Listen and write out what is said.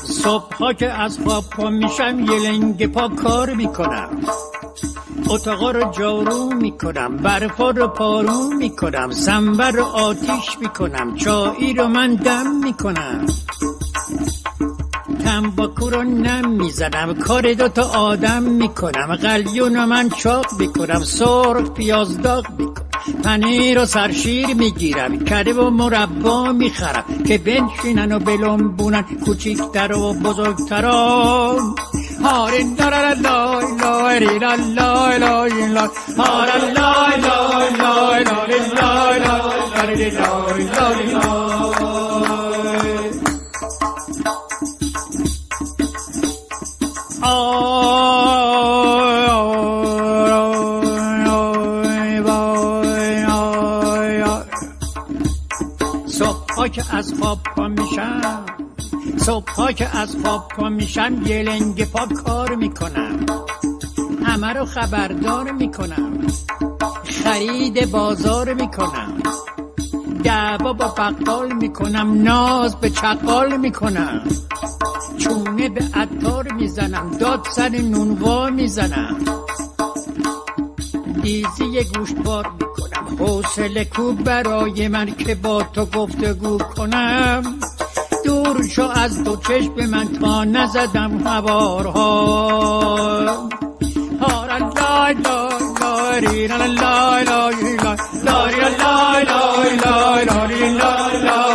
صبحا که از خواب پا میشم یه لنگ پا کار میکنم، اتاقا رو جارو میکنم، برفا رو پارو میکنم، سنبر رو آتیش میکنم، چایی رو من دم میکنم، تنباکو رو نم میزنم، کار دوتا آدم میکنم، قلیون رو من چاق میکنم، سرخ پیاز داغ میکنم، پنیر و سرشیر میگیرم، کره و مربا میخرم که بنشینن و بلنبونن کوچیکتر و بزرگتران. هارین لای لای لای لای لای لای هارین لای لای لای لای لای لای لای لای. صبحا که از خواب پا میشم، صبحا که از خواب پا میشم یه لنگ پا کار میکنم، همه رو خبردار میکنم، خرید بازار میکنم، دعوا با بقال میکنم، ناز به چقال میکنم، چونه به عطار میزنم، داد سر نونوا میزنم، دیزی گوشتبار میکنم، حوصله کو برای من که با تو گفتگو کنم، دور شو از دو چشم من تا نزدم هوارها. هارا لای لای لای لای لای لای لای لای لای لای لای لای لای